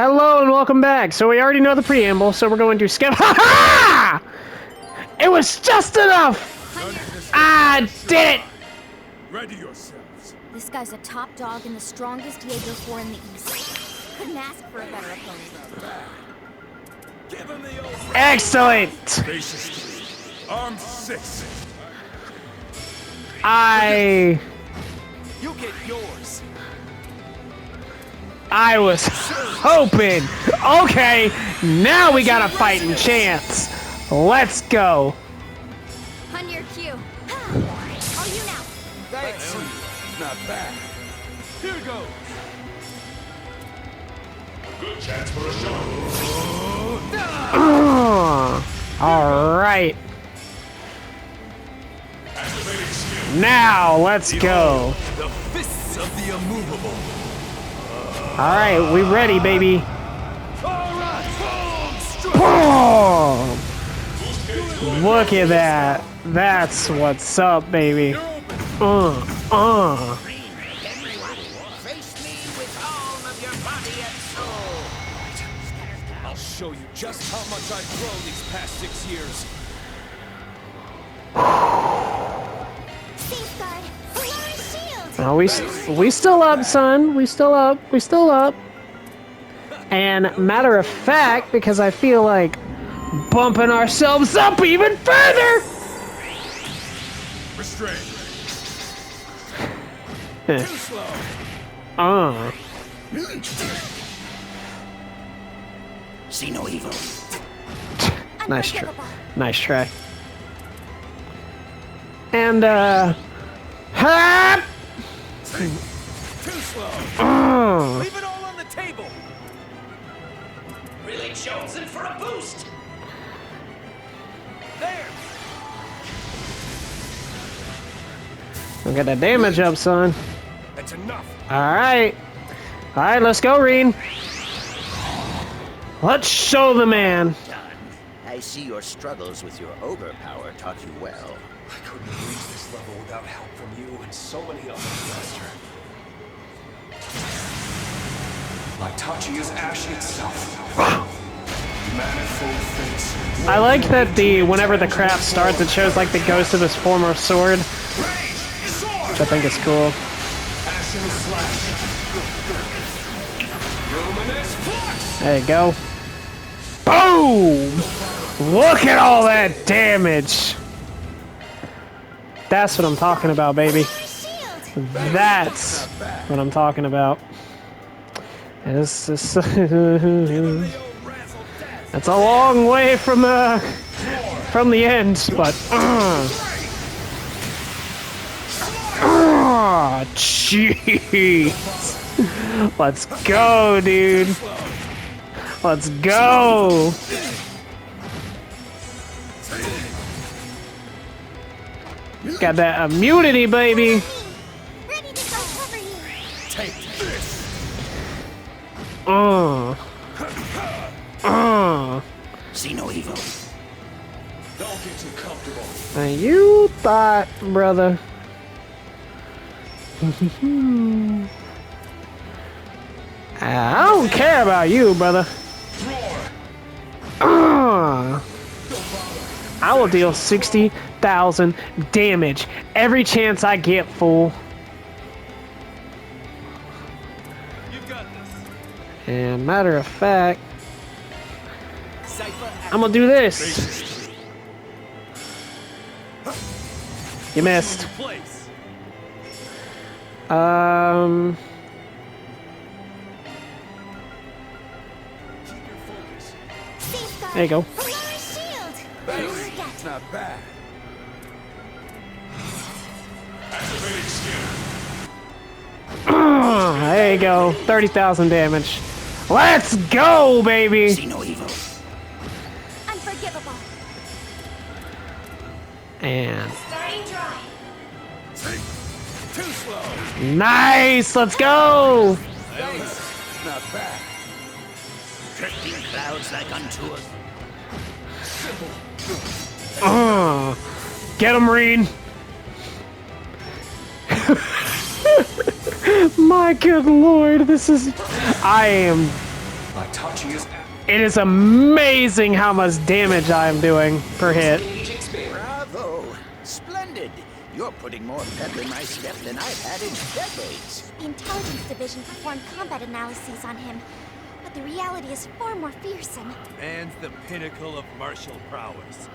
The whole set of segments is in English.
Hello and welcome back. So we already know the preamble, so we're going to skip. Ha ha! It was just enough! I did it! Ready yourselves. This guy's a top dog and the strongest Jaeger 4 in the East. Couldn't ask for a better opponent. Give him the old Excellent! Basis 3. Armed 6. You get yours. I was hoping. Okay, now we got a fighting chance. Let's go. On your cue. All you now. Thanks. Not bad. Here goes. Good chance for a shot. All right. Activating skill. Now let's go. The fists of the immovable. All right, we ready, baby. All right. Boom! Look at that. That's what's up, baby. Face me with all of your body and soul. I'll show you just how much I've grown these past 6 years. Safeguard. Alarm shield. No, we still up, son. We still up. We still up. And matter of fact, because I feel like bumping ourselves up even further. Restrain. Too slow. See no evil. Nice try. Unforgivable. Nice try. And ha! Too slow. Leave it all on the table. Really chosen for a boost. There. We'll get that damage up, son. That's enough. Alright, let's go, Reen. Let's show the man. Done. I see your struggles with your ogre power taught you well. I couldn't have reached this level without help from you and so many others, Master. Like touching is ash itself. Manifold fates. I like that whenever the craft starts, it shows like the ghost of his former sword, which I think is cool. Ashen slash. Luminous flux. There you go. Boom! Look at all that damage. That's what I'm talking about, baby. Shield. That's what I'm talking about. It's just it's a long way from the end, but jeez. Let's go, dude. Let's go. Got that immunity, baby. Ready to cover you. Take this. See no evil. Don't get too comfortable. And you thought, brother. I don't care about you, brother. I will deal 60,000 damage every chance I get, fool. You've got this. And matter of fact, Cypher I'm gonna do this. You missed. place. Keep your focus. Safeguard. There you go. Alarm shield. It's not bad. Activating skill. There you go. 30,000 damage. Let's go, baby. See no evil. Unforgivable. And Starting dry. Too slow. nice. Let's go. Thanks. Not bad. Drifting clouds like unto us. Get him, Reen. My good lord, this is... I am It is amazing how much damage I am doing per hit. Bravo! Splendid! You're putting more pep in my step than I've had in decades. The intelligence division performed combat analyses on him, but the reality is far more fearsome. Man's the pinnacle of martial prowess.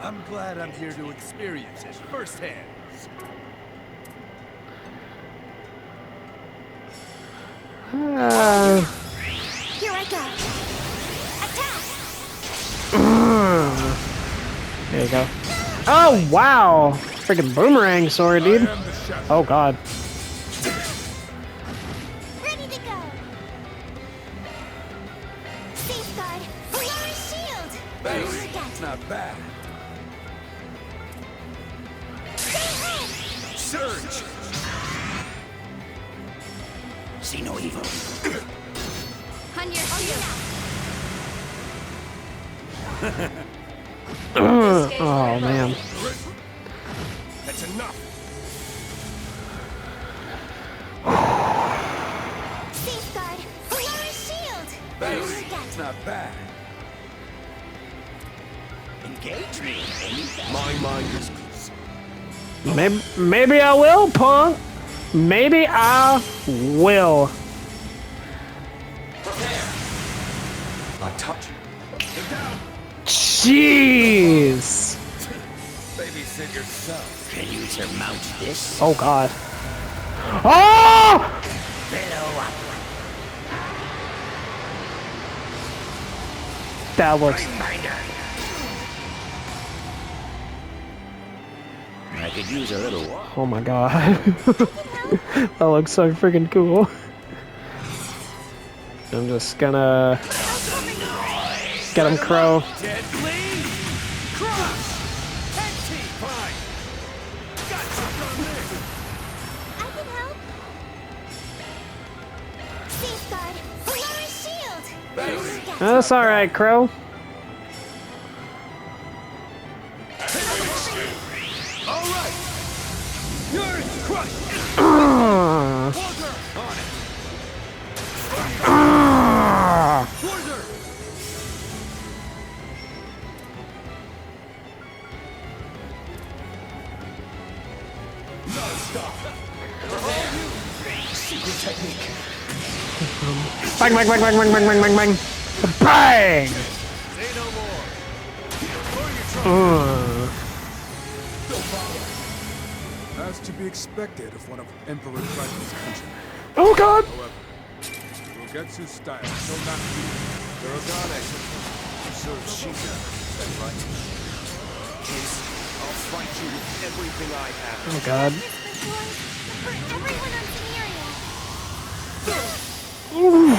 I'm glad I'm here to experience it firsthand. Here I go. Attack! There you go. Oh, wow. Freaking boomerang sword, dude. Oh, God. Ready to go. Safeguard. Polaris shield. It's not bad. Surge! See no evil. On your shield. Oh, man. That's enough. Safeguard. Polaris shield. It's not bad. Engage me. My mind is Maybe I will, punk. Maybe I will. Jeez. babysit yourself. Can you surmount this? Oh, God. Oh! Blow up. That looks... I could use a little water. Oh, my God. That looks so freaking cool. I'm just gonna... Get him, Crow. Deadly Crush! Empty! Fine! Got something there! I can help. Safeguard. Polaris shield. That's alright, Crow. Alright! You're crushed! Ah. Water! On it! Ah. Water! Bang, bang, bang, bang, bang, bang, bang, bang, bang. Bang! Say no more! As to be expected of one of Emperor Dragon's country. Oh, God! However, Rogetsu's style shall not be Duragane. Serves Shiga. That's right. Kids, I'll fight you with everything I have. Oh, God. For everyone on Woo!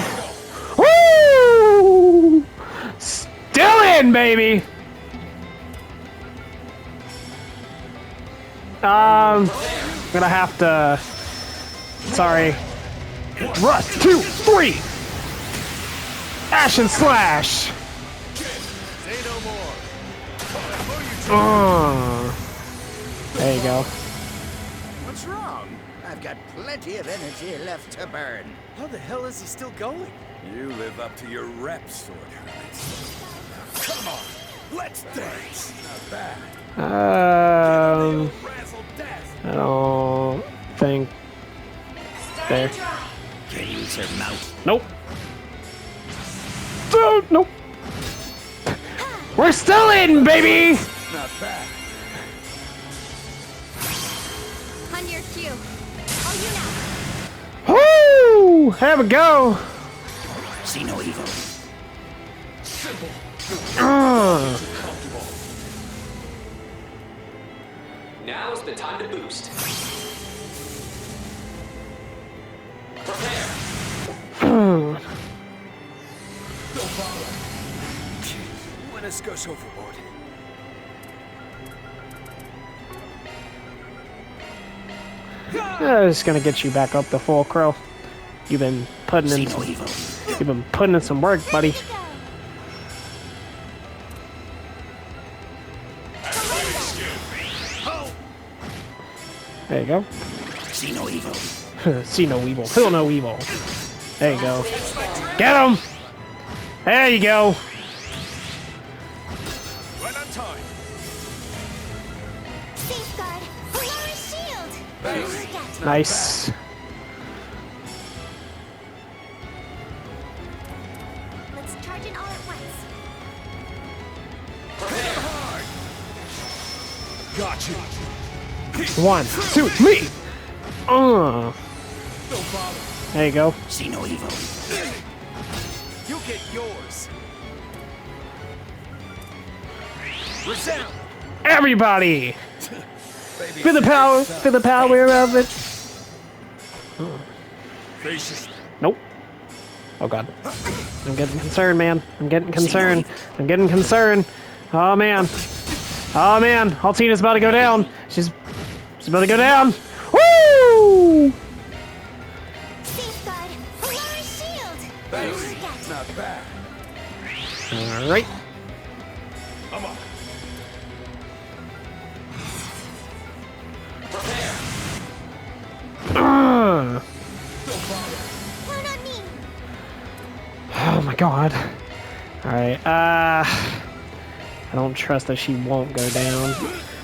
Scenario. Still in, baby! I'm gonna have to... Sorry. Rust, 2, 3! Ash and Slash! Say no more! There you go. What's wrong? I've got plenty of energy left to burn. How the hell is he still going? You live up to your rep, Sword Hermit. Come on, let's dance! Not bad. Razzle dazzle. I don't think... There. Can you surmount? Nope. Oh, nope. We're still in, baby! Not bad. On your cue. All you now. Woo! Have a go! See no evil. Now's the time to boost. Prepare. Let us go overboard. I'm just gonna get you back up to full, Crow. You've been putting See in no some, evil. you've been putting in some work, buddy. Ready to go. There you go. See no evil. See no evil, feel no evil. There you go. Get him! There you go. Right on time. Safeguard. Polaris shield. Forget. Nice. Let's charge in all at once. Got you. 1, 2, 3. There you go. See no evil. You get yours. Resound. Everybody, Baby, feel the power. Feel the power of it. Gracious. Nope. Oh god. I'm getting concerned, man. I'm getting concerned. I'm getting concerned. Oh man. Oh man. Altina's about to go down. She's about to go down. Woo! Safeguard. Polaris shield. Forget. Not bad. All right. Come on. Prepare. Count on me. Oh my god. All right. I don't trust that she won't go down.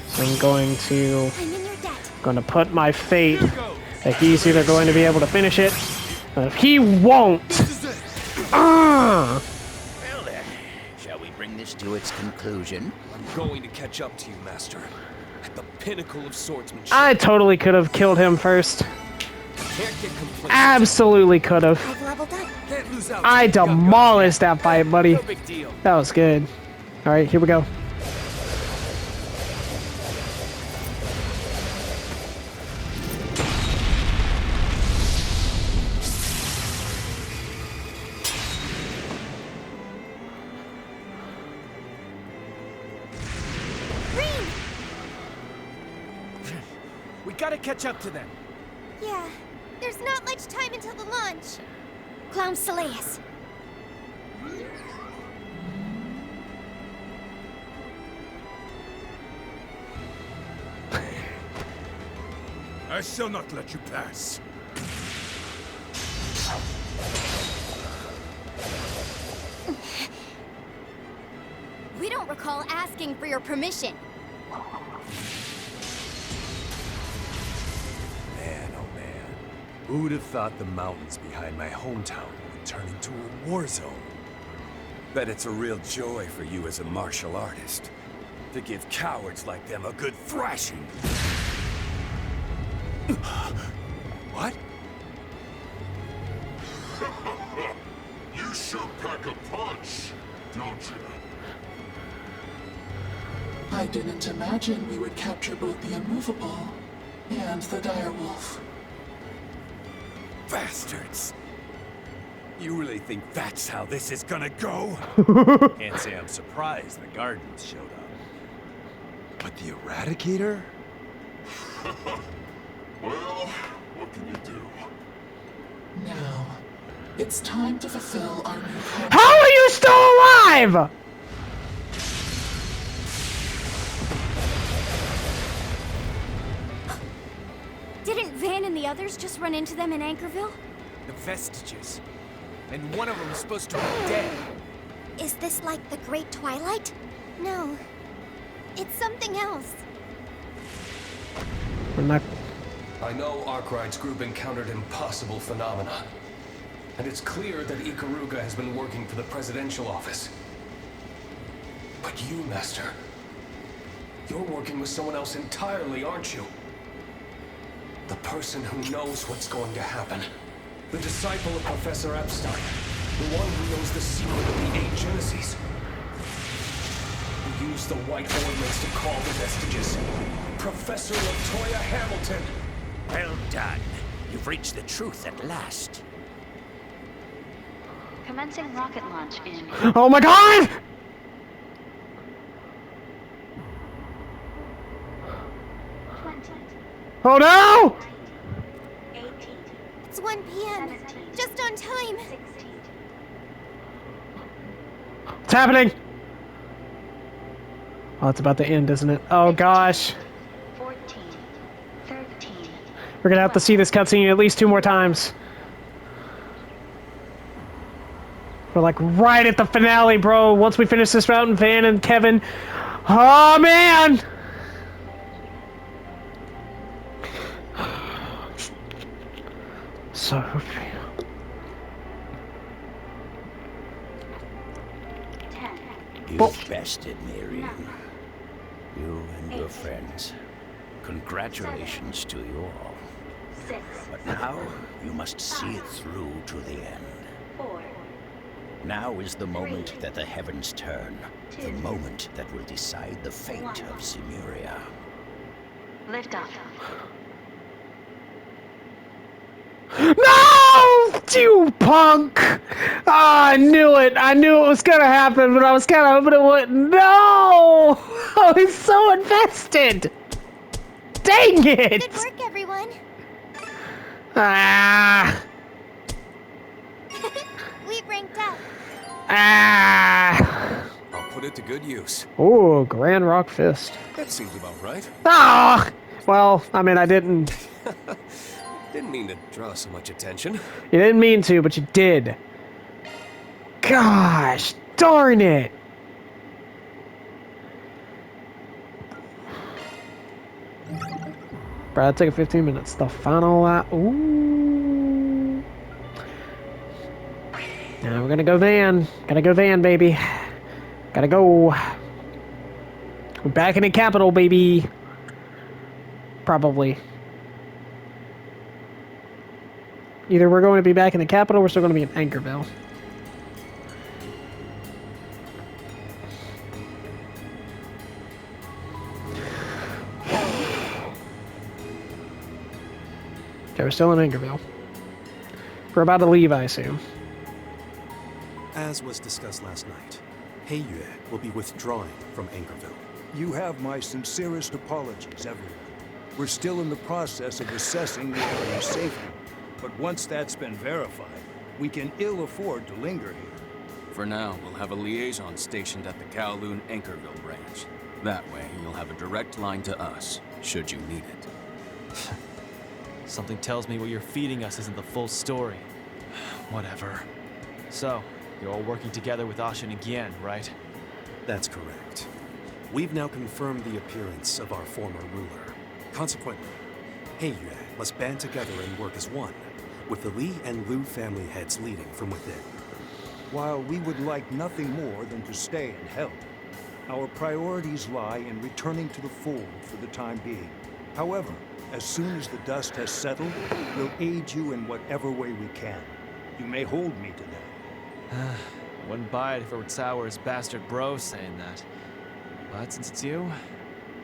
So I'm going to I'm in your debt. put my fate that he's either going to be able to finish it, but if he won't. Well then, shall we bring this to its conclusion? I'm going to catch up to you, Master. At the pinnacle of swordsmanship. I totally could have killed him first. Can't get complacent. Absolutely could have. I've leveled up. Can't lose out. I You got demolished that fight, buddy. No big deal. That was good. All right, here we go. Green. We gotta catch up to them. Yeah. There's not much time until the launch. Clown Saleus. I shall not let you pass. We don't recall asking for your permission. Man, oh man. Who'd have thought the mountains behind my hometown would turn into a war zone? Bet it's a real joy for you as a martial artist to give cowards like them a good thrashing. What? You sure pack a punch, don't you? I didn't imagine we would capture both the Immovable and the Direwolf. Bastards! You really think that's how this is gonna go? Can't say I'm surprised the Guardians showed up. But the Eradicator? Well, what can you do? Now, it's time to fulfill our new contract. How are you still alive? Didn't Van and the others just run into them in Anchorville? The vestiges. And one of them is supposed to be dead. Is this like the Great Twilight? No. It's something else. We're not. I know Arkwright's group encountered impossible phenomena. And it's clear that Ikaruga has been working for the presidential office. But you, Master, you're working with someone else entirely, aren't you? The person who knows what's going to happen. The disciple of Professor Epstein. The one who knows the secret of the Eight Genesis. Who used the White Ordnance to call the vestiges. Professor Latoya Hamilton. Well done. You've reached the truth at last. Commencing rocket launch in Oh my god! 20, Oh no! 18, It's 1 p.m. 17, Just on time. 16. What's happening? Oh, it's about to end, isn't it? Oh gosh. 14, 13, We're gonna have to see this cutscene at least 2 more times. We're like right at the finale, bro. Once we finish this route and Van and Kevin. Oh, man! So... You've bested Miriam. You and your friends. Congratulations to you all. But now, you must see it through to the end. Now is the moment that the heavens turn. The moment that will decide the fate of Zemuria. Lift off. No! You punk! Ah, I knew it. I knew it was gonna happen, but I was kind of hoping it wouldn't. No! I was so invested! Dang it! Good work, everyone. Ah! We've ranked up. Ah! I'll put it to good use. Ooh, Grand Rock Fist. That seems about right. Ah! Well, I mean, I didn't... Didn't mean to draw so much attention. You didn't mean to, but you did. Gosh, darn it! Bro, that took 15 minutes. The final lap. Ooh. Now we're gonna go van. Gotta go van, baby. Gotta go. We're back in the capital, baby. Probably. Either we're going to be back in the capital or we're still going to be in Anchorville. Okay, we're still in Anchorville. We're about to leave, I assume. As was discussed last night, Heiyue will be withdrawing from Anchorville. You have my sincerest apologies, everyone. We're still in the process of assessing the area's safety. But once that's been verified, we can ill afford to linger here. For now, we'll have a liaison stationed at the Kowloon Anchorville branch. That way, you'll have a direct line to us, should you need it. Something tells me what you're feeding us isn't the full story. Whatever. So, you're all working together with Ashen again, right? That's correct. We've now confirmed the appearance of our former ruler. Consequently, Heiyue must band together and work as one, with the Li and Lu family heads leading from within. While we would like nothing more than to stay and help, our priorities lie in returning to the fold for the time being. However, as soon as the dust has settled, we'll aid you in whatever way we can. You may hold me to that. Wouldn't buy it if it were Tower's bastard bro saying that. But since it's you,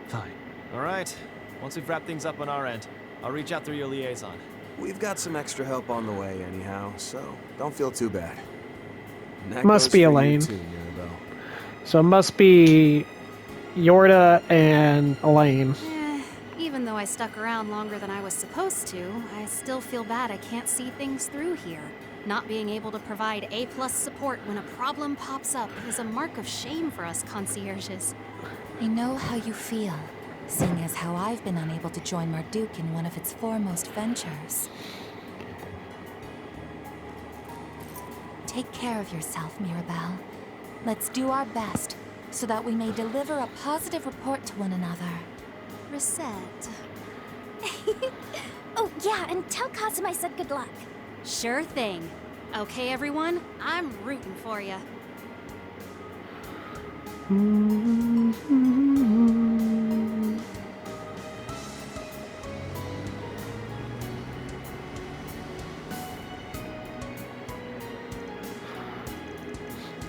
fine. Alright, once we've wrapped things up on our end, I'll reach out through your liaison. We've got some extra help on the way anyhow, so don't feel too bad. Must be Elaine. So it must be Yorda and Elaine. Even though I stuck around longer than I was supposed to, I still feel bad I can't see things through here. Not being able to provide A+ support when a problem pops up is a mark of shame for us concierges. I know how you feel, seeing as how I've been unable to join Marduk in one of its foremost ventures. Take care of yourself, Mirabelle. Let's do our best, so that we may deliver a positive report to one another. Reset. Oh, yeah, and tell Kasim I said good luck. Sure thing. Okay, everyone, I'm rooting for you.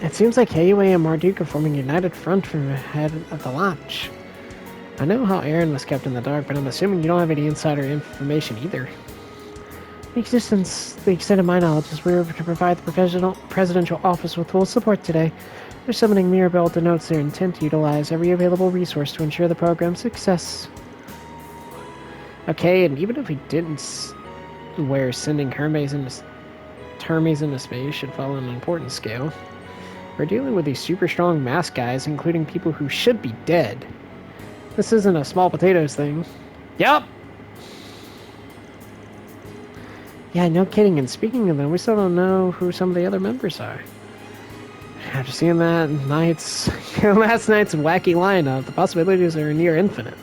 It seems like Heiyue and Marduk are forming a united front from the head of the launch. I know how Aaron was kept in the dark, but I'm assuming you don't have any insider information either. The extent of my knowledge is we're to provide the presidential office with full support today. Their summoning Mirabelle denotes their intent to utilize every available resource to ensure the program's success. Okay, and even if we didn't, where sending Hermes into space should fall on an important scale, we're dealing with these super strong masked guys, including people who should be dead. This isn't a small potatoes thing. Yup! Yeah, no kidding. And speaking of them, we still don't know who some of the other members are. After seeing that last night's wacky lineup, the possibilities are near infinite.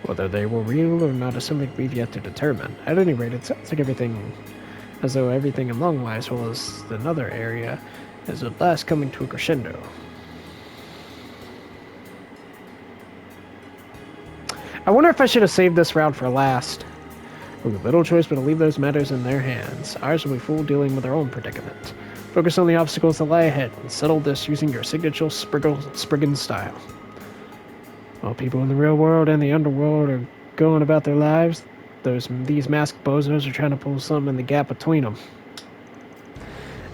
Whether they were real or not is something we've yet to determine. At any rate, it sounds like as though everything in Longwise, as well as another area, is at last coming to a crescendo. I wonder if I should have saved this round for last. We have little choice but to leave those matters in their hands. Ours will be full dealing with our own predicament. Focus on the obstacles that lie ahead and settle this using your signature Spriggan style. While people in the real world and the underworld are going about their lives, these masked bozos are trying to pull something in the gap between them.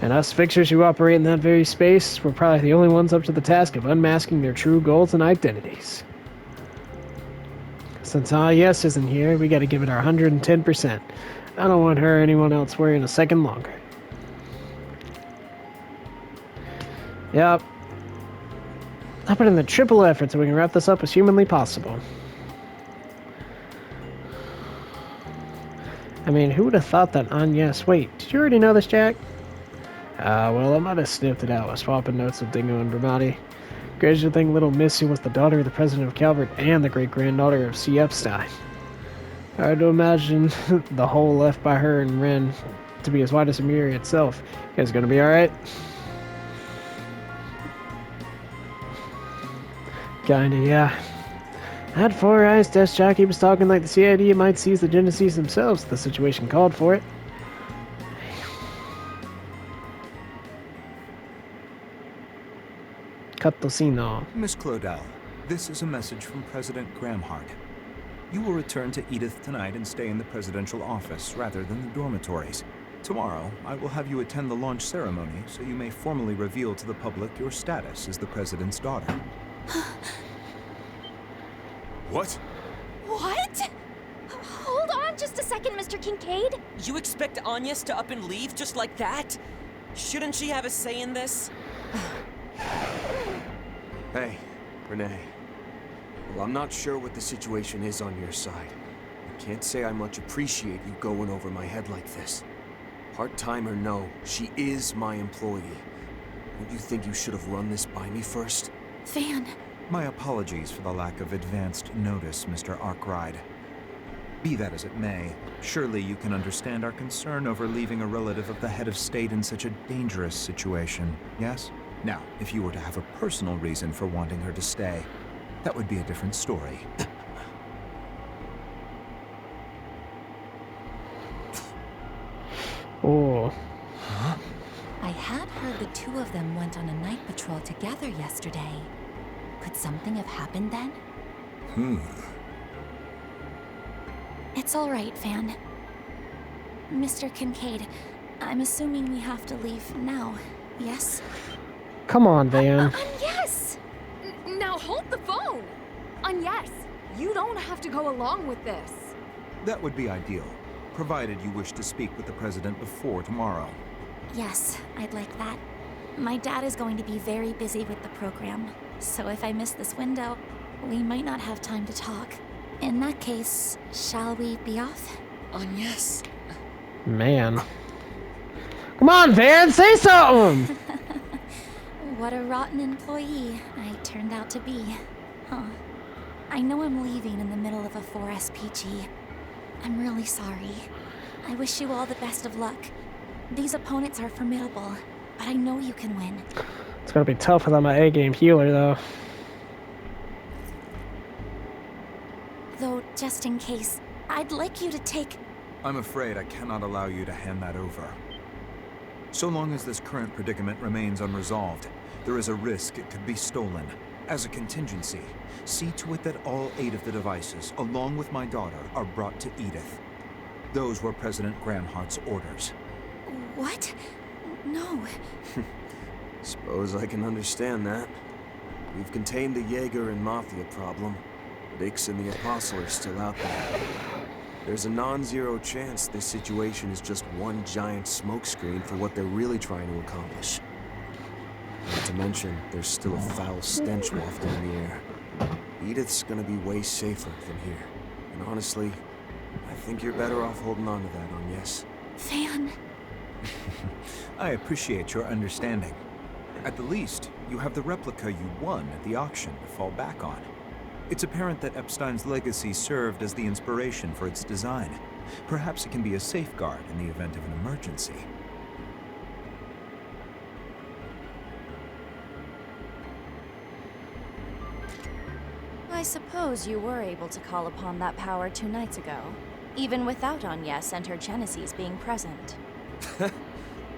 And us fixers who operate in that very space, we're probably the only ones up to the task of unmasking their true goals and identities. Since Yes isn't here, we gotta give it our 110%. I don't want her or anyone else worrying a second longer. Yep. I'll put in the triple effort so we can wrap this up as humanly possible. I mean, who would have thought that Yes... Wait, did you already know this, Jack? Well, I might have sniffed it out while swapping notes with Dingo and Bramati. Crazy to think little Missy was the daughter of the president of Calvert and the great-granddaughter of C. Epstein. Hard to imagine the hole left by her and Ren to be as wide as Amiri itself. You guys gonna be alright? Kinda, yeah. I had 4 eyes. Desk jockey was talking like the CID might seize the Genesees themselves if the situation called for it. Catosino. Miss Claudel, this is a message from President Gramhart. You will return to Edith tonight and stay in the presidential office rather than the dormitories. Tomorrow, I will have you attend the launch ceremony so you may formally reveal to the public your status as the president's daughter. What? What? Hold on just a second, Mr. Kincaid. You expect Agnes to up and leave just like that? Shouldn't she have a say in this? Hey, Renee. Well, I'm not sure what the situation is on your side. I can't say I much appreciate you going over my head like this. Part-time or no, she is my employee. Don't you think you should have run this by me first? Van. My apologies for the lack of advanced notice, Mr. Arkwright. Be that as it may, surely you can understand our concern over leaving a relative of the head of state in such a dangerous situation, yes? Now, if you were to have a personal reason for wanting her to stay, that would be a different story. Oh. Huh? I had heard the two of them went on a night patrol together yesterday. Could something have happened then? It's all right, Van. Mr. Kincaid, I'm assuming we have to leave now, yes? Come on, Van. Yes! Now hold the phone! Yes, you don't have to go along with this. That would be ideal, provided you wish to speak with the president before tomorrow. Yes, I'd like that. My dad is going to be very busy with the program, so if I miss this window, we might not have time to talk. In that case, shall we be off? Yes. Man. Come on, Van, say something! What a rotten employee I turned out to be. Huh. I know I'm leaving in the middle of a 4SPG. I'm really sorry. I wish you all the best of luck. These opponents are formidable, but I know you can win. It's gonna be tough without my A-game healer, though. Though, just in case, I'd like you to take... I'm afraid I cannot allow you to hand that over. So long as this current predicament remains unresolved, there is a risk it could be stolen. As a contingency, see to it that all 8 of the devices, along with my daughter, are brought to Edith. Those were President Gramhart's orders. What? No. Suppose I can understand that. We've contained the Jaeger and Mafia problem. Dix and the Apostle are still out there. There's a non-zero chance this situation is just one giant smokescreen for what they're really trying to accomplish. Not to mention, there's still a foul stench wafting in the air. Edith's gonna be way safer than here. And honestly, I think you're better off holding on to that, Agnes. Van. I appreciate your understanding. At the least, you have the replica you won at the auction to fall back on. It's apparent that Epstein's legacy served as the inspiration for its design. Perhaps it can be a safeguard in the event of an emergency. I suppose you were able to call upon that power 2 nights ago, even without Agnes and her Genesis being present.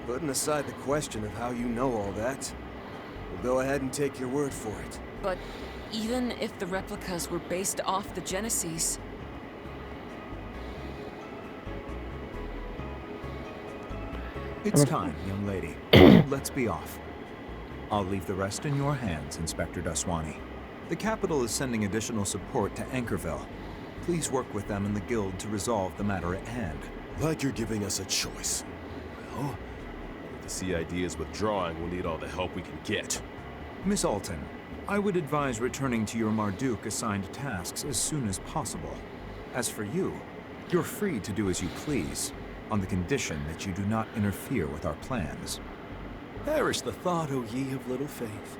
Putting aside the question of how you know all that, we'll go ahead and take your word for it. But even if the replicas were based off the Genesis... It's time, young lady. Let's be off. I'll leave the rest in your hands, Inspector Daswani. The capital is sending additional support to Anchorville. Please work with them and the Guild to resolve the matter at hand. Like you're giving us a choice. Well, if the CID is withdrawing, we'll need all the help we can get. Miss Alton, I would advise returning to your Marduk-assigned tasks as soon as possible. As for you, you're free to do as you please, on the condition that you do not interfere with our plans. Perish the thought, O ye of little faith.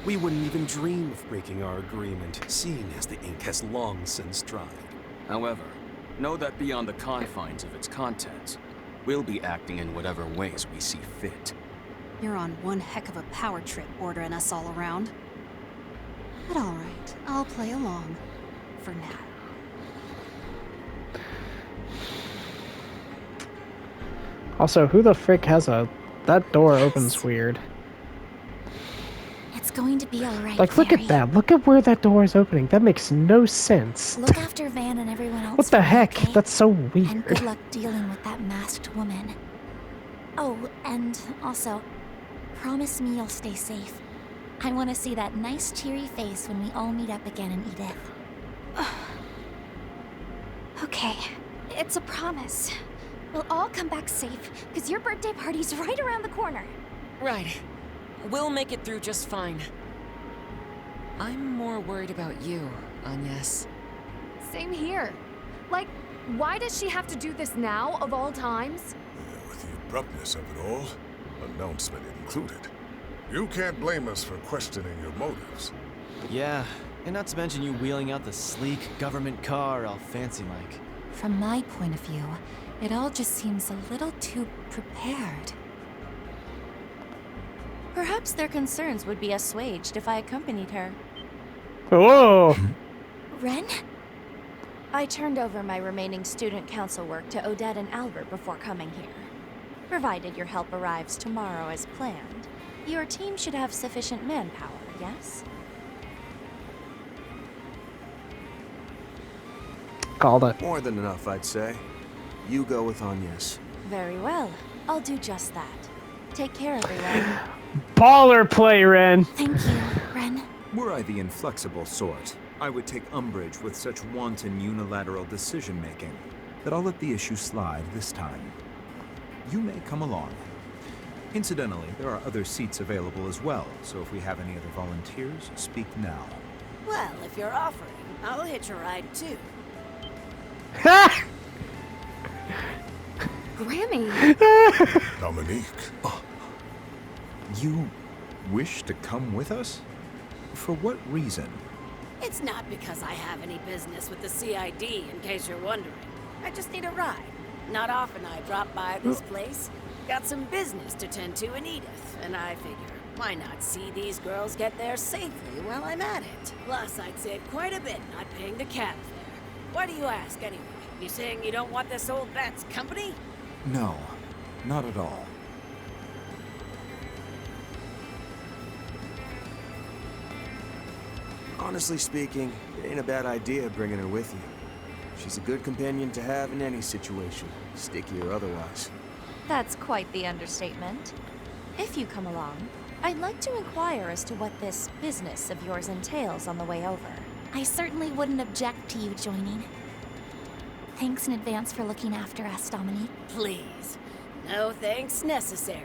We wouldn't even dream of breaking our agreement, seeing as the ink has long since dried. However, know that beyond the confines of its contents, we'll be acting in whatever ways we see fit. You're on one heck of a power trip ordering us all around. But alright, I'll play along. For now. Also, who the frick has a... That door opens weird. It's going to be alright, Like, look Fairy. at that. Look at where that door is opening. That makes no sense. Look after Van and everyone else. What the for me, heck? okay? That's so And good weird. luck dealing with that masked woman. Oh, and also, promise me you'll stay safe. I want to see that nice cheery face when we all meet up again in Edith. Okay, it's a promise. We'll all come back safe, because your birthday party's right around the corner. Right. We'll make it through just fine. I'm more worried about you, Agnes. Same here. Like, why does she have to do this now, of all times? With the abruptness of it all, announcement included. You can't blame us for questioning your motives. Yeah, and not to mention you wheeling out the sleek government car all fancy-like. From my point of view, it all just seems a little too prepared. Perhaps their concerns would be assuaged if I accompanied her. Whoa! Ren? I turned over my remaining student council work to Odette and Albert before coming here. Provided your help arrives tomorrow as planned, your team should have sufficient manpower, yes? Called it. More than enough, I'd say. You go with Agnes. Very well. I'll do just that. Take care, everyone. Baller play, Ren. Thank you, Ren. Were I the inflexible sort, I would take umbrage with such wanton unilateral decision-making, but I'll let the issue slide this time. You may come along. Incidentally, there are other seats available as well, so if we have any other volunteers, speak now. Well, if you're offering, I'll hitch a ride too. Grammy! Dominique. You wish to come with us? For what reason? It's not because I have any business with the CID, in case you're wondering. I just need a ride. Not often I drop by this place. Got some business to tend to in Edith, and I figure, why not see these girls get there safely while I'm at it? Plus, I'd save quite a bit not paying the cab fare. Why do you ask, anyway? You saying you don't want this old bat's company? No, not at all. Honestly speaking, it ain't a bad idea bringing her with you. She's a good companion to have in any situation, sticky or otherwise. That's quite the understatement. If you come along, I'd like to inquire as to what this business of yours entails on the way over. I certainly wouldn't object to you joining. Thanks in advance for looking after us, Dominique. Please. No thanks necessary.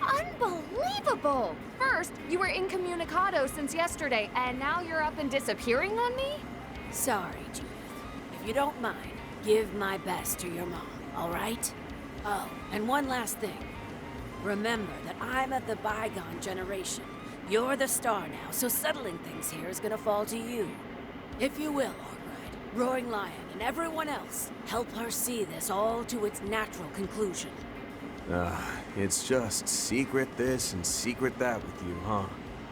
Unbelievable! First, you were incommunicado since yesterday, and now you're up and disappearing on me? Sorry, Judith. If you don't mind, give my best to your mom. all right? Oh, and one last thing. Remember that I'm of the bygone generation. You're the star now, so settling things here is gonna fall to you. If you will, Arkwright, Roaring Lion, and everyone else, help her see this all to its natural conclusion. It's just secret this and secret that with you, huh?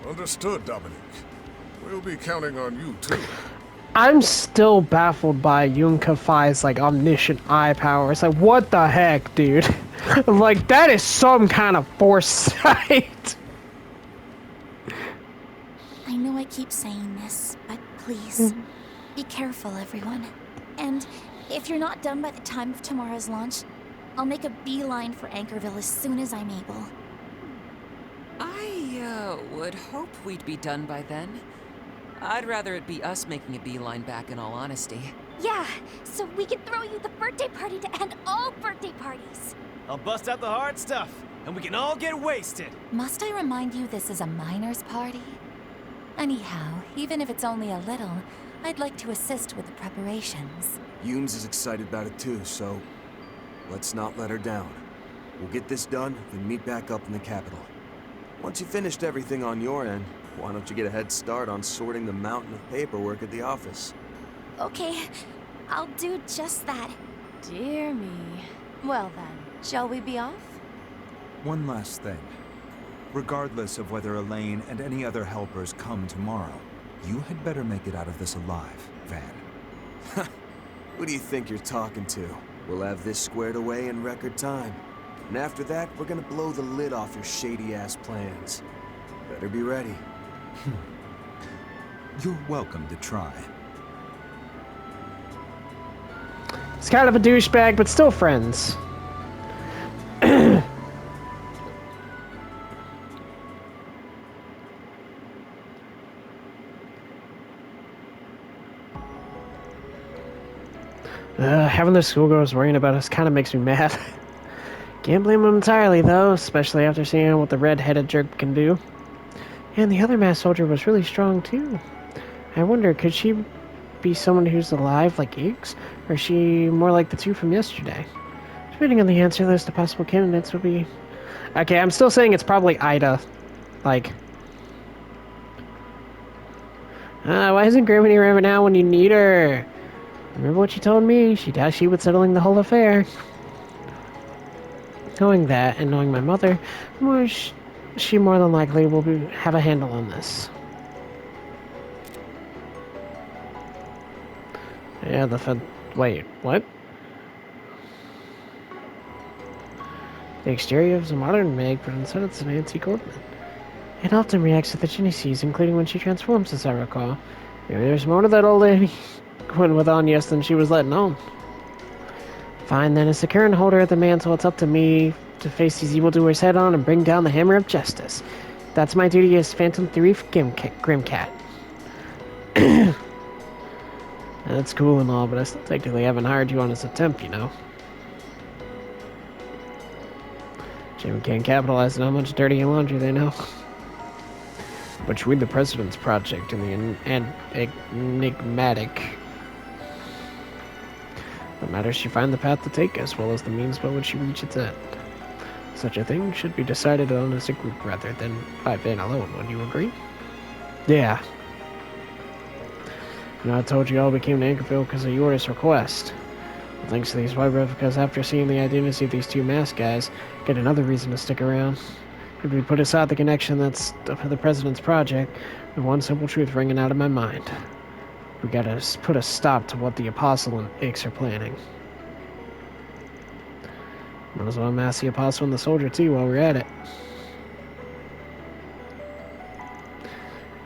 Understood, Dominic. We'll be counting on you, too. I'm still baffled by Yunka Fai's, like, omniscient eye power. It's like, what the heck, dude? Like, that is some kind of foresight. I know I keep saying this, but please, be careful, everyone. And if you're not done by the time of tomorrow's launch, I'll make a beeline for Anchorville as soon as I'm able. I would hope we'd be done by then. I'd rather it be us making a beeline back, in all honesty. Yeah, so we can throw you the birthday party to end all birthday parties. I'll bust out the hard stuff, and we can all get wasted. Must I remind you this is a miner's party? Anyhow, even if it's only a little, I'd like to assist with the preparations. Yunes is excited about it too, so let's not let her down. We'll get this done, then meet back up in the capital. Once you've finished everything on your end, why don't you get a head start on sorting the mountain of paperwork at the office? Okay, I'll do just that. Dear me. Well then, shall we be off? One last thing. Regardless of whether Elaine and any other helpers come tomorrow, you had better make it out of this alive, Van. Who do you think you're talking to? We'll have this squared away in record time. And after that, we're gonna blow the lid off your shady-ass plans. Better be ready. You're welcome to try. He's kind of a douchebag, but still friends. Having the schoolgirls worrying about us kind of makes me mad. Can't blame them entirely, though, especially after seeing what the red-headed jerk can do. And the other masked soldier was really strong, too. I wonder, could she be someone who's alive like Iggs, or is she more like the two from yesterday? Depending on the answer, list of possible candidates would be... Okay, I'm still saying it's probably Ida. Like... why isn't Griminy around now when you need her? Remember what she told me? She doubts she would settling the whole affair. Knowing that, and knowing my mother, she more than likely will have a handle on this. Yeah, wait, what? The exterior is a modern Meg, but inside it's an antique ornament. It often reacts to the genie sees, including when she transforms, as I recall. Maybe there's more to that old lady went with Agnes than she was letting on. Fine then, as the current holder of the mantle, it's up to me to face these evildoers head on and bring down the hammer of justice. That's my duty as Phantom Thief Grimcat. That's cool and all, but I still technically haven't hired you on as a temp, you know. Jim can't capitalize on how much dirty laundry they know. Between the President's Project and the enigmatic... The matter should find the path to take, as well as the means by which you reach its end. Such a thing should be decided on as a group rather than by Van alone, would you agree? Yeah. You know, I told you all we came to Anchorville because of yours request. Well, thanks to these white replicas, after seeing the identity of these two masked guys, get another reason to stick around. If we put aside the connection that's for the President's Project, with one simple truth ringing out of my mind. We gotta put a stop to what the Apostle and Iggs are planning. Might as well mask the Apostle and the Soldier too while we're at it.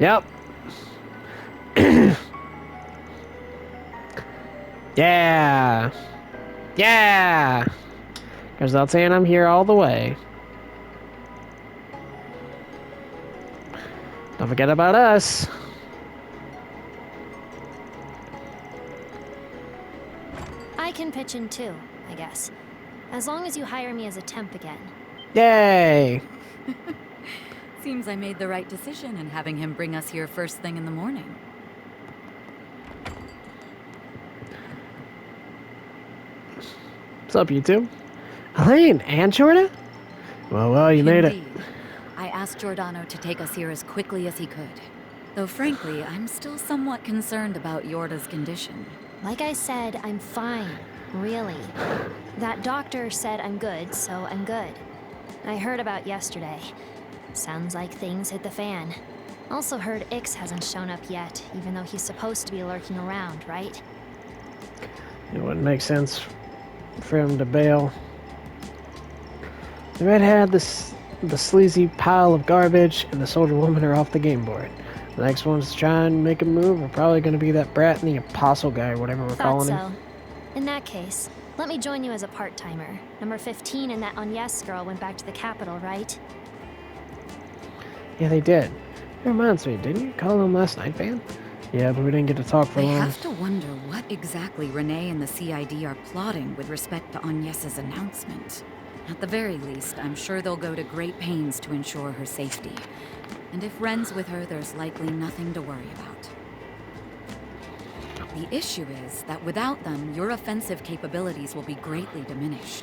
Yep. Yeah. Yeah. Goes without saying I'm here all the way. Don't forget about us. I can pitch in too, I guess. As long as you hire me as a temp again. Yay! Seems I made the right decision in having him bring us here first thing in the morning. What's up, you two? Elaine and Jordan? Well, you made it. Indeed. I asked Giordano to take us here as quickly as he could. Though frankly, I'm still somewhat concerned about Yorda's condition. Like I said, I'm fine. Really. That doctor said I'm good, so I'm good. I heard about yesterday. Sounds like things hit the fan. Also heard Ix hasn't shown up yet, even though he's supposed to be lurking around, right? It wouldn't make sense for him to bail. The redhead, the sleazy pile of garbage, and the soldier woman are off the game board. The next ones to try and make a move are probably going to be that brat and the apostle guy, or whatever we're calling him. In that case, let me join you as a part-timer. Number 15 and that Agnes girl went back to the capital, right? Yeah, they did. It reminds me, didn't you call them last night, Van? Yeah, but we didn't get to talk for long. I have to wonder what exactly Renee and the CID are plotting with respect to Agnes's announcement. At the very least, I'm sure they'll go to great pains to ensure her safety. And if Ren's with her, there's likely nothing to worry about. The issue is that without them, your offensive capabilities will be greatly diminished.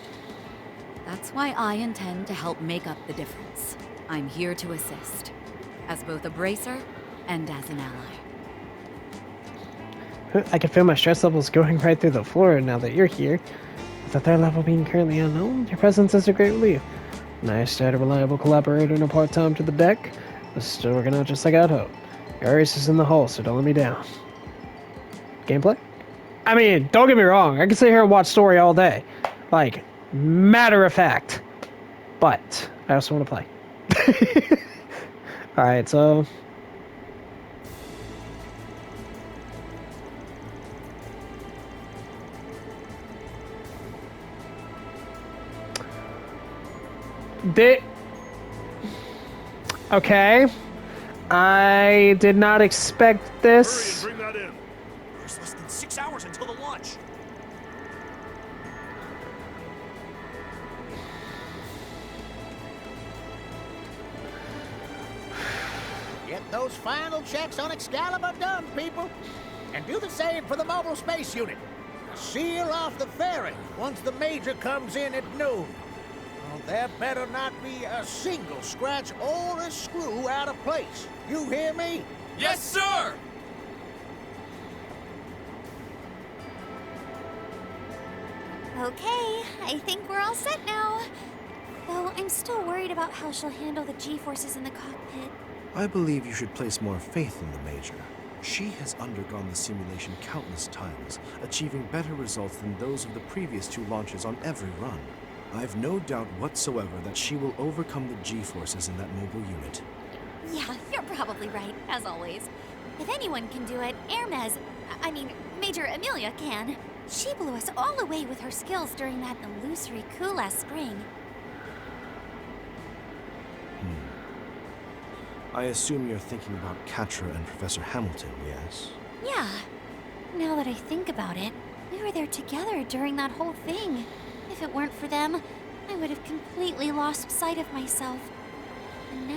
That's why I intend to help make up the difference. I'm here to assist, as both a bracer and as an ally. I can feel my stress levels going right through the floor now that you're here. With the third level being currently unknown, your presence is a great relief. Nice to add a reliable collaborator and a part-time to the deck. This is still working out just like I'd hoped. Your ace is in the hole, so don't let me down. Gameplay? I mean, don't get me wrong. I can sit here and watch story all day. Like, matter of fact. But I also want to play. Alright, so... Okay. I did not expect this. Hurry and bring that in. There's less than 6 hours until the launch. Get those final checks on Excalibur done, people. And do the same for the mobile space unit. Seal off the fairing once the Major comes in at noon. Oh, there better not be a single scratch or a screw out of place. You hear me? Yes, sir! Okay, I think we're all set now. Though I'm still worried about how she'll handle the G-forces in the cockpit. I believe you should place more faith in the Major. She has undergone the simulation countless times, achieving better results than those of the previous 2 launches on every run. I've no doubt whatsoever that she will overcome the G-forces in that mobile unit. Yeah, you're probably right, as always. If anyone can do it, Major Amelia can. She blew us all away with her skills during that illusory coup last spring. I assume you're thinking about Catra and Professor Hamilton, yes? Yeah. Now that I think about it, we were there together during that whole thing. If it weren't for them, I would have completely lost sight of myself. And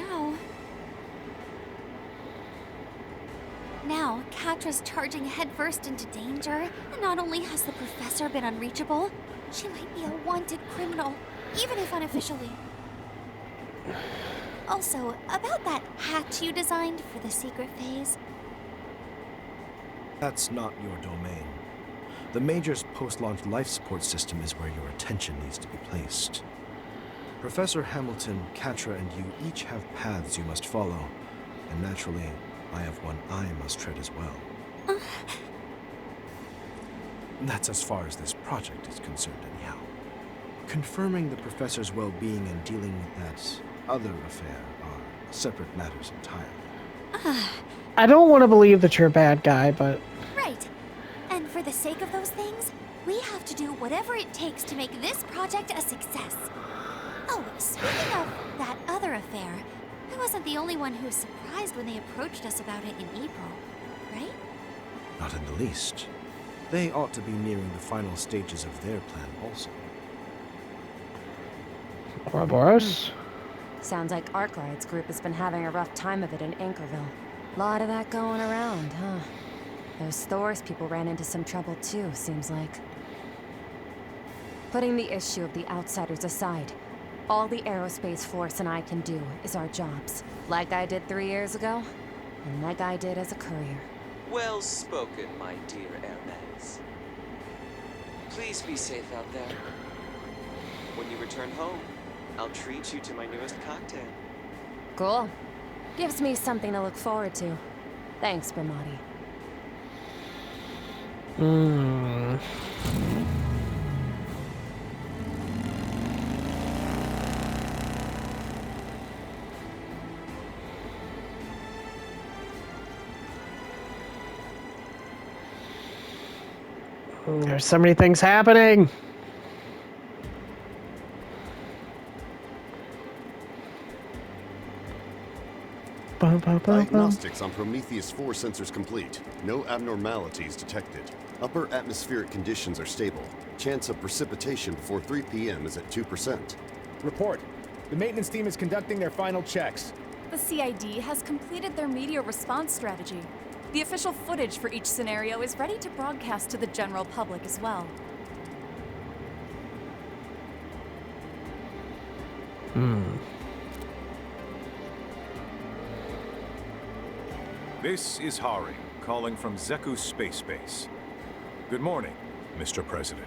now, Catra's charging headfirst into danger, and not only has the professor been unreachable, she might be a wanted criminal, even if unofficially. Also, about that hatch you designed for the secret phase. That's not your domain. The Major's post-launch life support system is where your attention needs to be placed. Professor Hamilton, Catra, and you each have paths you must follow, and naturally, I have one I must tread as well. That's as far as this project is concerned, anyhow. Confirming the Professor's well-being and dealing with that other affair are separate matters entirely. I don't want to believe that you're a bad guy, but... Right. And for the sake of those things, we have to do whatever it takes to make this project a success. Oh, speaking of that other affair, I wasn't the only one who was surprised when they approached us about it in April, right? Not in the least. They ought to be nearing the final stages of their plan also. Ouroboros? Sounds like Arkwright's group has been having a rough time of it in Anchorville. Lot of that going around, huh? Those Thors people ran into some trouble too, seems like. Putting the issue of the outsiders aside, all the aerospace force and I can do is our jobs. Like I did 3 years ago, and like I did as a courier. Well spoken, my dear Hermes. Please be safe out there. When you return home, I'll treat you to my newest cocktail. Cool. Gives me something to look forward to. Thanks, Bramati. There's so many things happening. Diagnostics on Prometheus 4 sensors complete. No abnormalities detected. Upper atmospheric conditions are stable. Chance of precipitation before 3 p.m. is at 2%. Report. The maintenance team is conducting their final checks. The CID has completed their media response strategy. The official footage for each scenario is ready to broadcast to the general public as well. This is Hari, calling from Zeku Space Base. Good morning, Mr. President.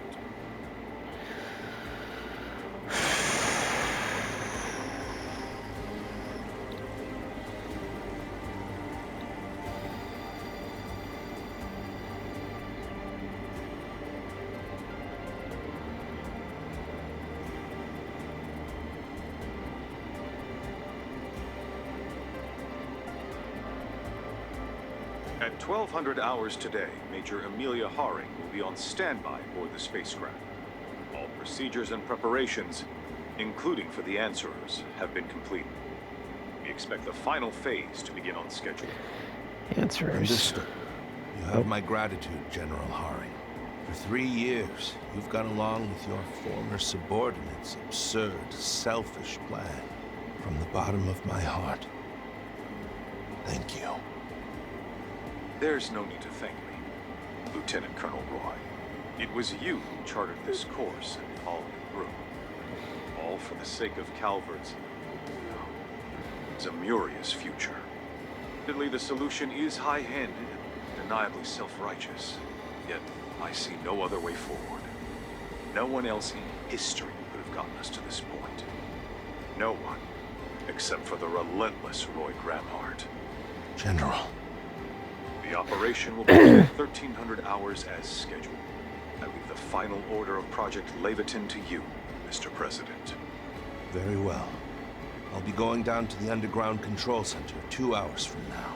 At 1200 hours today, Major Amelia Haring will be on standby aboard the spacecraft. All procedures and preparations, including for the answerers, have been completed. We expect the final phase to begin on schedule. Answerers. Understood. You have my gratitude, General Haring. For 3 years, you've gone along with your former subordinates' absurd, selfish plan. From the bottom of my heart, thank you. There's no need to thank me, Lieutenant Colonel Roy. It was you who charted this course and followed it through. All for the sake of Calvert's, Zemuria's future. Admittedly, the solution is high-handed and undeniably self-righteous. Yet, I see no other way forward. No one else in history could have gotten us to this point. No one, except for the relentless Roy Gramhart. General. The operation will begin at 1300 hours as scheduled. I leave the final order of Project Leviathan to you, Mr. President. Very well. I'll be going down to the underground control center 2 hours from now.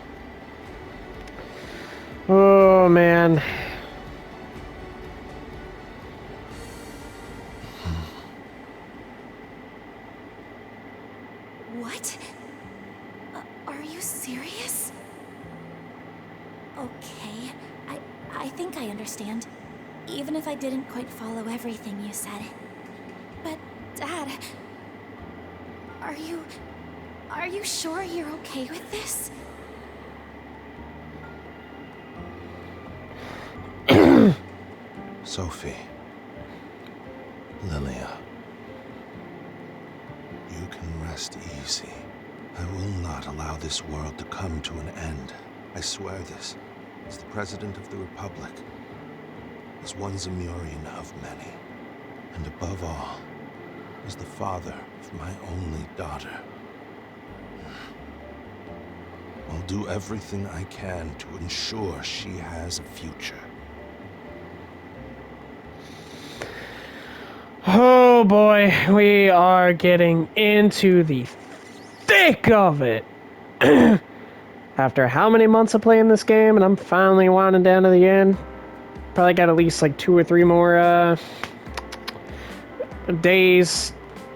Oh, man. What? Are you serious? Okay, I think I understand. Even if I didn't quite follow everything you said. But, Dad... Are you sure you're okay with this? Sophie. Lilia. You can rest easy. I will not allow this world to come to an end. I swear this, as the President of the Republic, as one Zemurian of many, and above all, as the father of my only daughter. I'll do everything I can to ensure she has a future. Oh boy, we are getting into the thick of it. After how many months of playing this game, and I'm finally winding down to the end. Probably got at least like 2 or 3 more days.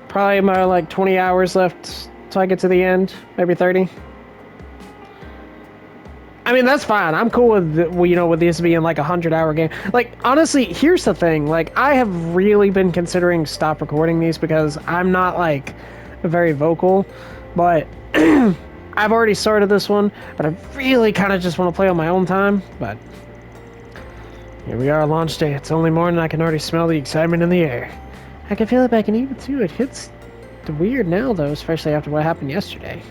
Probably more like 20 hours left till I get to the end. Maybe 30. I mean, that's fine. I'm cool with, with this being like a 100-hour game. Like, honestly, here's the thing. Like, I have really been considering stop recording these because I'm not, like, very vocal. But I've already started this one. But I really kind of just want to play on my own time. But here we are on launch day. It's only morning. I can already smell the excitement in the air. I can feel it back in Eva too. It hits weird now though, especially after what happened yesterday.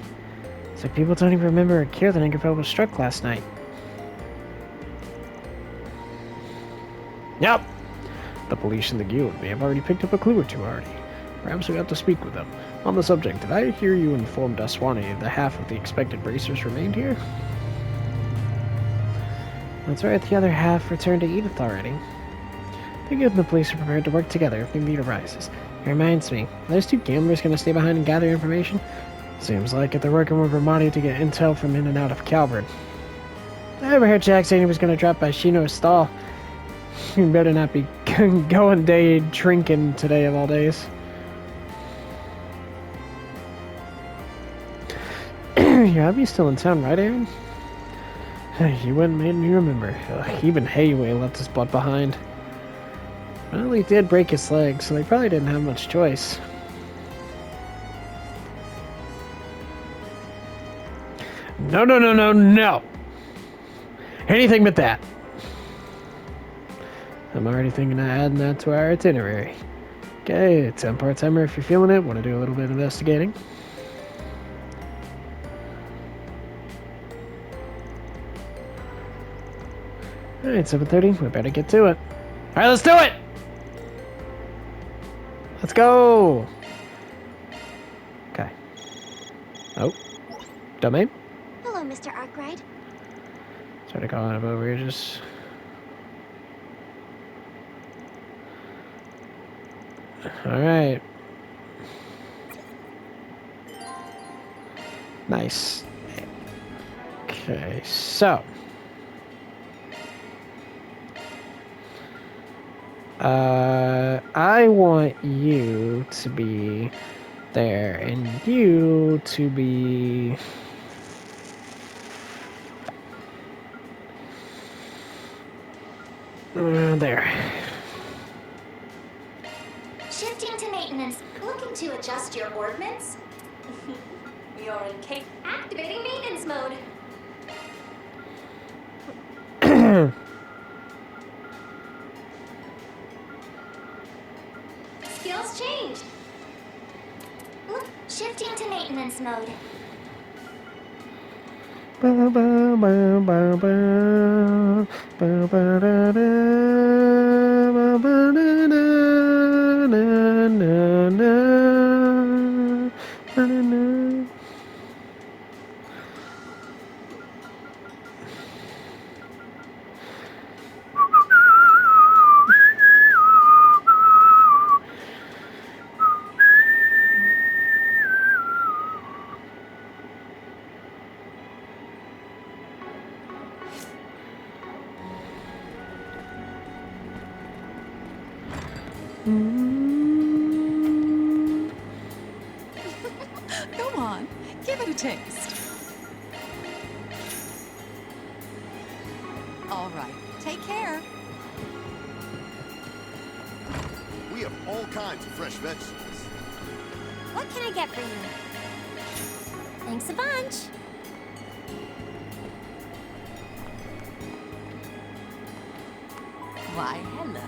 It's like people don't even remember or care that Angerville was struck last night. Yep. The police and the guild may have already picked up a clue or two already. Perhaps we have to speak with them. On the subject, did I hear you informed Aswani that half of the expected bracers remained here? That's right, the other half returned to Edith already. The guild and the police are prepared to work together if the need arises. It reminds me, are those two gamblers going to stay behind and gather information? Seems like it. They're working with Ramadi to get intel from in and out of Calvert. I overheard Jack saying he was going to drop by Shino's stall. You better not be going day drinking today of all days. Your Abby's still in town, right, Aaron? You went and made me remember. Even Hayway left his blood behind. Well, he did break his leg, so they probably didn't have much choice. No, no, no, no, no! Anything but that. I'm already thinking of adding that to our itinerary. Okay, it's a part-timer if you're feeling it. Want to do a little bit of investigating? Alright, 7:30. We better get to it. Alright, let's do it! Let's go! Okay. Oh. Domain? Hello, Mr. Arkwright. Started calling it outrageous. Alright. Nice. Okay, so. I want you to be there, and you to be... there. Shifting to maintenance. Looking to adjust your ordnance? You're in case. Activating maintenance mode. Skills changed. Look, shifting to maintenance mode. Go on, give it a taste. All right, take care. We have all kinds of fresh vegetables. What can I get for you? Thanks a bunch. Why, hello.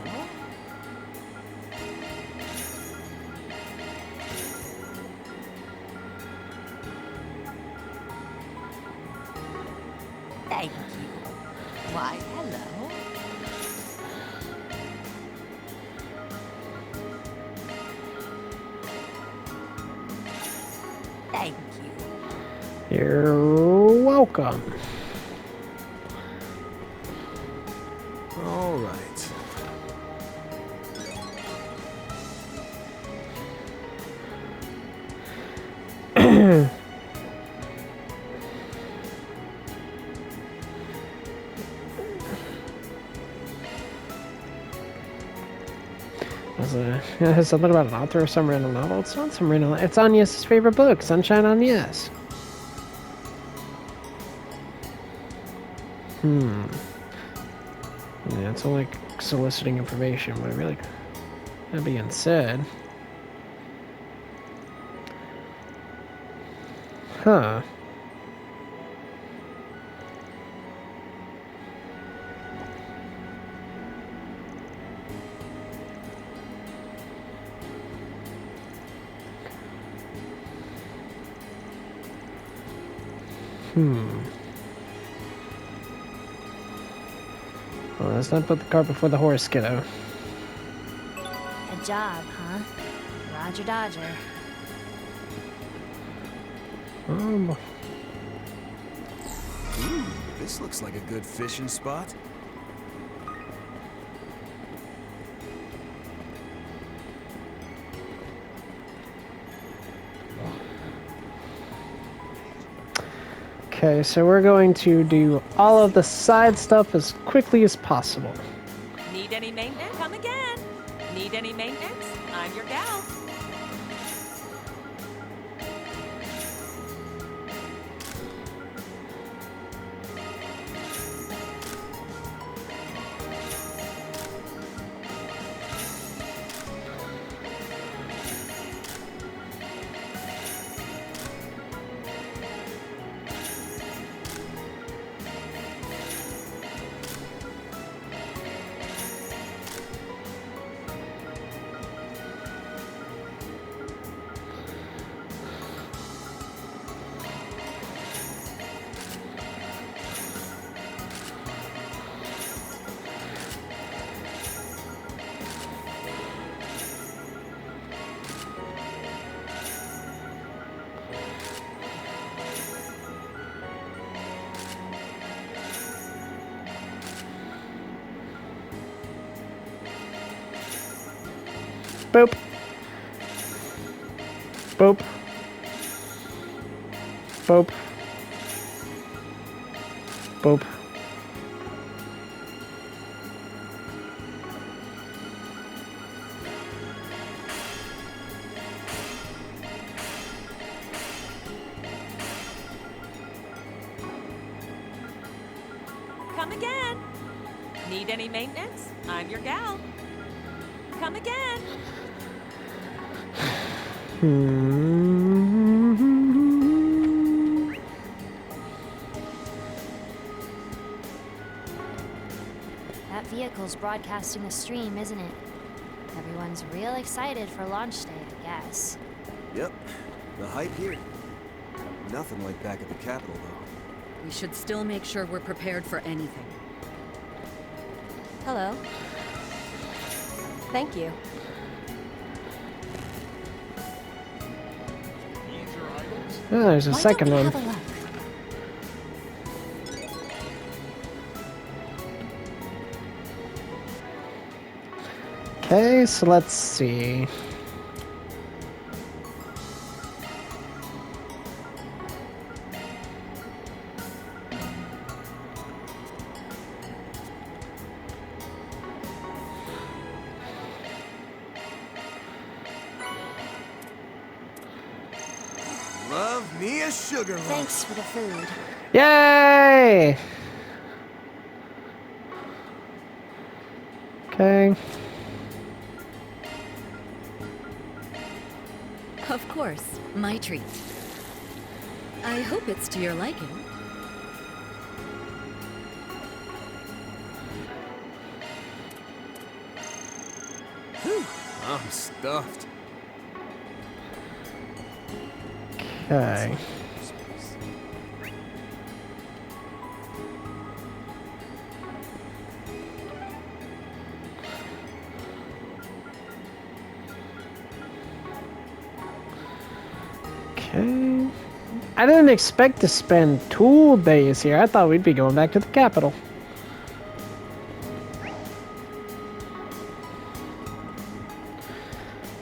Thank you. Why, hello. Thank you. You're welcome. All right. Something about an author of some random novel. It's not some random. It's Agnes' favorite book, Sunshine on Yes. Yeah, it's only soliciting information, but really, that being said, huh? Well, let's not put the cart before the horse, kiddo. A job, huh? Roger Dodger. Oh, Ooh, this looks like a good fishing spot. okay, so we're going to do all of the side stuff as quickly as possible. Need any maintenance? Come again. Need any maintenance? I'm your gal. Boop. Boop. Boop. Boop. Come again. Need any maintenance? I'm your gal. Come again. That vehicle's broadcasting the stream, isn't it? Everyone's real excited for launch day, I guess. Yep, the hype here. Nothing like back at the Capitol, though. We should still make sure we're prepared for anything. Hello. Thank you. Oh, there's a Why second don't we one. have a look? Okay, so let's see. Love me a sugar rush. Thanks for the food. Yay! Okay. Of course, my treat. I hope it's to your liking. Whew, I'm stuffed. Okay. Okay. I didn't expect to spend 2 days here. I thought we'd be going back to the capital.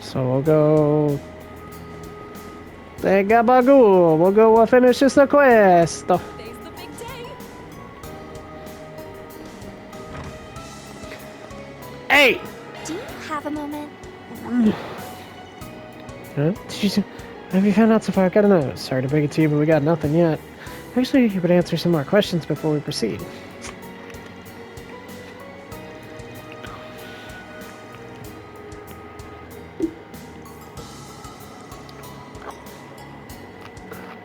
So we'll go... Tegabagoo. We'll go finish this quest. Today's the big day. Hey! Do you have a moment? Huh? Have you found out so far? I gotta know. Sorry to break it to you, but we got nothing yet. Actually, you would answer some more questions before we proceed.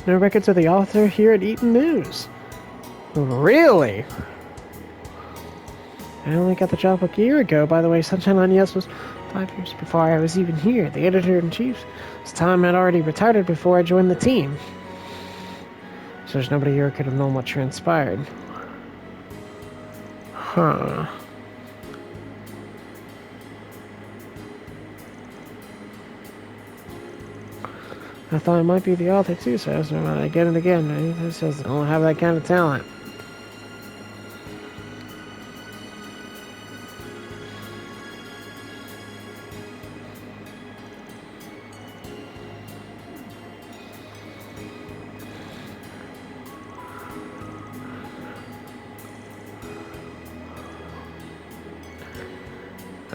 No records of the author here at Eaton News. Really? I only got the job a year ago. By the way, Sunshine on Yes was 5 years before I was even here. The editor-in-chief, Tom had already retired before I joined the team. So there's nobody here who could have known what transpired. Huh. I thought it might be the author too, so I was again and again. It says I don't have that kind of talent.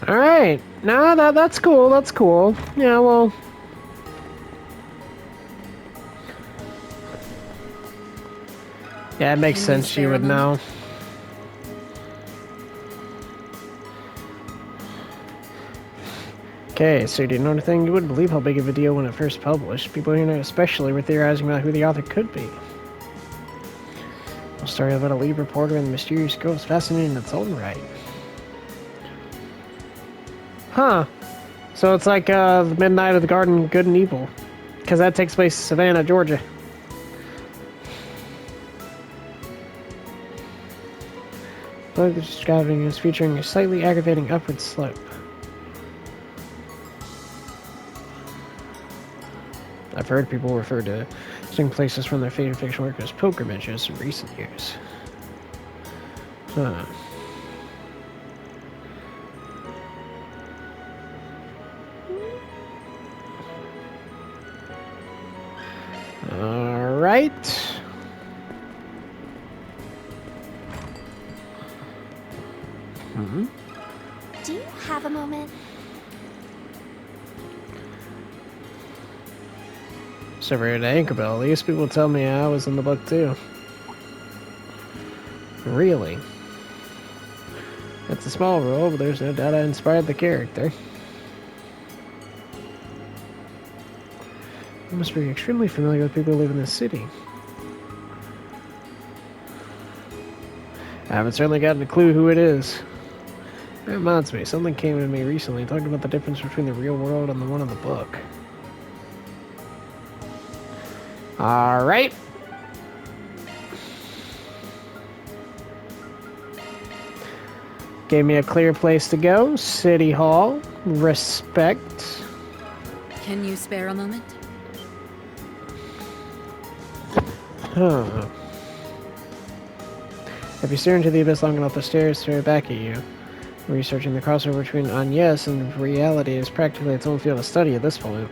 Alright. No, that's cool. That's cool. Yeah, well. Yeah, it makes sense. She would know. Okay, so do you know anything? You wouldn't believe how big of a deal when it first published. People here especially were theorizing about who the author could be. The story about a lead reporter and the mysterious girl is fascinating in its own right. Huh. So it's like the Midnight of the Garden, Good and Evil. Because that takes place in Savannah, Georgia. The describing is featuring a slightly aggravating upward slope. I've heard people refer to visiting places from their favorite fiction work as pilgrimages in recent years. Huh. Alright. Do you have a moment? So we're at Anchorville. At least people tell me I was in the book too. Really? It's a small role, but there's no doubt I inspired the character. You must be extremely familiar with people who live in this city. I haven't certainly gotten a clue who it is. That reminds me, something came to me recently talking about the difference between the real world and the one in the book. Alright. Gave me a clear place to go. City Hall. Respect. Can you spare a moment? Huh. If you stare into the abyss long enough, the stairs stare back at you. Researching the crossover between Agnes and reality is practically its own field of study at this point.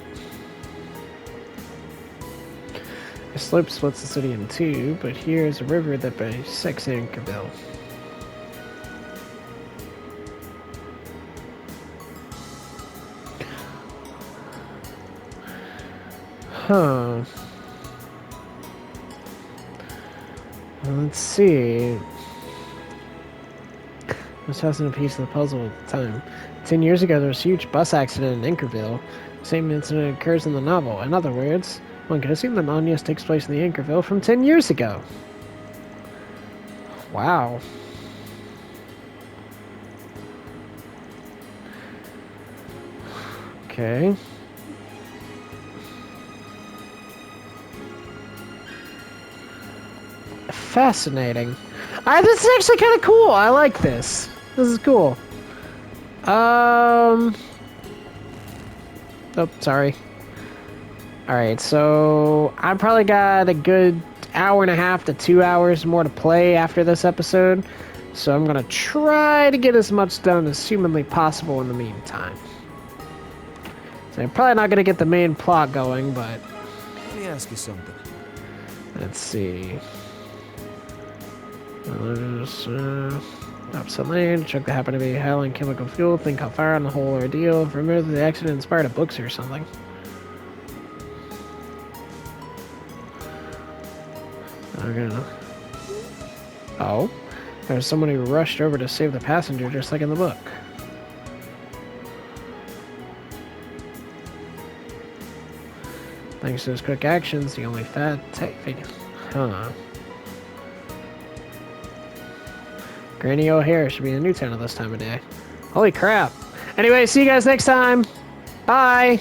A slope splits the city in two, but here is a river that bisects Anchorville. Huh. Let's see. I was passing a piece of the puzzle at the time. 10 years ago, there was a huge bus accident in Anchorville. The same incident occurs in the novel. In other words, one could assume that Agnes takes place in the Anchorville from 10 years ago. Wow. Okay. Fascinating. Alright, this is actually kind of cool. I like this. This is cool. Oh, sorry. Alright, so I probably got a good hour and a half to 2 hours more to play after this episode. So I'm gonna try to get as much done as humanly possible in the meantime. So I'm probably not gonna get the main plot going, but... Let me ask you something. Let's see. Opposite lane, truck that happened to be hailing chemical fuel, think how far on the whole ordeal. Remember the accident inspired a book or something. Okay. Oh, there's someone who rushed over to save the passenger just like in the book. Thanks to his quick actions, the only Huh. Granny O'Hare should be in Newtown at this time of day. Holy crap. Anyway, see you guys next time. Bye.